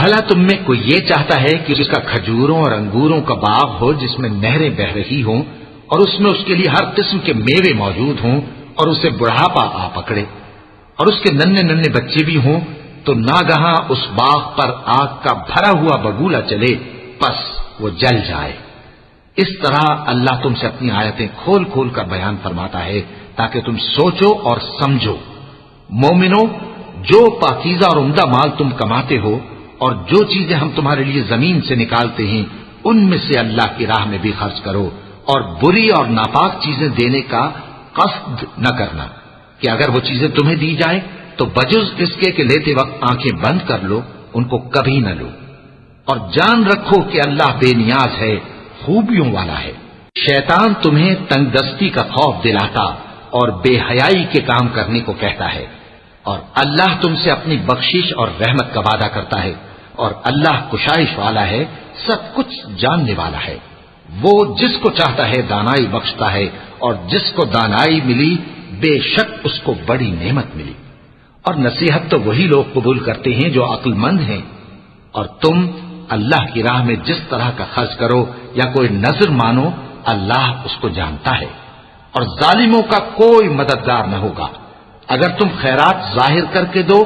بھلا تم میں کوئی یہ چاہتا ہے کہ جس کا کھجوروں اور انگوروں کا باغ ہو جس میں نہریں بہ رہی ہوں اور اس میں اس کے لیے ہر قسم کے میوے موجود ہوں اور اسے بڑھاپا آ پکڑے اور اس کے ننھے ننھے بچے بھی ہوں تو ناگہاں اس باغ پر آگ کا بھرا ہوا بگولا چلے پس وہ جل جائے۔ اس طرح اللہ تم سے اپنی آیتیں کھول کھول کر بیان فرماتا ہے تاکہ تم سوچو اور سمجھو۔ مومنو، جو پاکیزہ اور عمدہ مال تم کماتے ہو اور جو چیزیں ہم تمہارے لیے زمین سے نکالتے ہیں ان میں سے اللہ کی راہ میں بھی خرچ کرو، اور بری اور ناپاک چیزیں دینے کا قصد نہ کرنا کہ اگر وہ چیزیں تمہیں دی جائیں تو بجز اس کے کہ لیتے وقت آنکھیں بند کر لو، ان کو کبھی نہ لو، اور جان رکھو کہ اللہ بے نیاز ہے، خوبیوں والا ہے۔ شیطان تمہیں تنگ دستی کا خوف دلاتا اور بے حیائی کے کام کرنے کو کہتا ہے، اور اللہ تم سے اپنی بخشش اور رحمت کا وعدہ کرتا ہے، اور اللہ کشائش والا ہے، سب کچھ جاننے والا ہے۔ وہ جس کو چاہتا ہے دانائی بخشتا ہے، اور جس کو دانائی ملی بے شک اس کو بڑی نعمت ملی۔ اور نصیحت تو وہی لوگ قبول کرتے ہیں جو عقل مند ہیں، اور تم اللہ کی راہ میں جس طرح کا خرچ کرو یا کوئی نظر مانو اللہ اس کو جانتا ہے، اور ظالموں کا کوئی مددگار نہ ہوگا۔ اگر تم خیرات ظاہر کر کے دو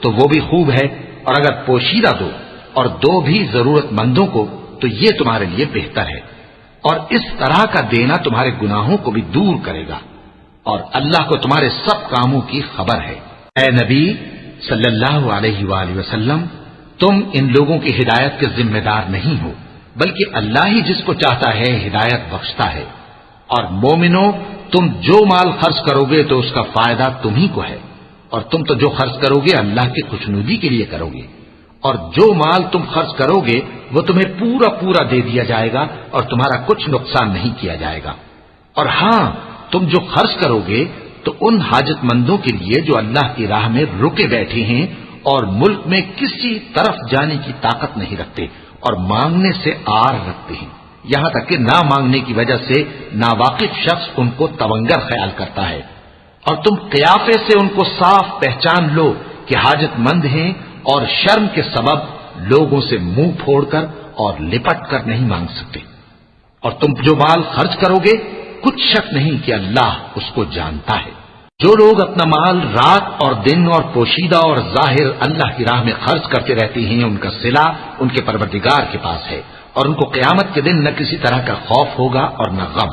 تو وہ بھی خوب ہے، اور اگر پوشیدہ دو اور دو بھی ضرورت مندوں کو تو یہ تمہارے لیے بہتر ہے، اور اس طرح کا دینا تمہارے گناہوں کو بھی دور کرے گا، اور اللہ کو تمہارے سب کاموں کی خبر ہے۔ اے نبی صلی اللہ علیہ وآلہ وسلم، تم ان لوگوں کی ہدایت کے ذمہ دار نہیں ہو، بلکہ اللہ ہی جس کو چاہتا ہے ہدایت بخشتا ہے۔ اور مومنو، تم جو مال خرچ کرو گے تو اس کا فائدہ تمہیں کو ہے، اور تم تو جو خرچ کرو گے اللہ کی خوشنودی کے لیے کرو گے، اور جو مال تم خرچ کرو گے وہ تمہیں پورا پورا دے دیا جائے گا اور تمہارا کچھ نقصان نہیں کیا جائے گا۔ اور ہاں، تم جو خرچ کرو گے تو ان حاجت مندوں کے لیے جو اللہ کی راہ میں رکے بیٹھے ہیں اور ملک میں کسی طرف جانے کی طاقت نہیں رکھتے اور مانگنے سے آر رکھتے ہیں، یہاں تک کہ نہ مانگنے کی وجہ سے ناواقف شخص ان کو تونگر خیال کرتا ہے، اور تم قیافے سے ان کو صاف پہچان لو کہ حاجت مند ہیں اور شرم کے سبب لوگوں سے منہ پھوڑ کر اور لپٹ کر نہیں مانگ سکتے۔ اور تم جو مال خرچ کرو گے کچھ شک نہیں کہ اللہ اس کو جانتا ہے۔ جو لوگ اپنا مال رات اور دن اور پوشیدہ اور ظاہر اللہ کی راہ میں خرچ کرتے رہتے ہیں ان کا صلہ ان کے پروردگار کے پاس ہے، اور ان کو قیامت کے دن نہ کسی طرح کا خوف ہوگا اور نہ غم۔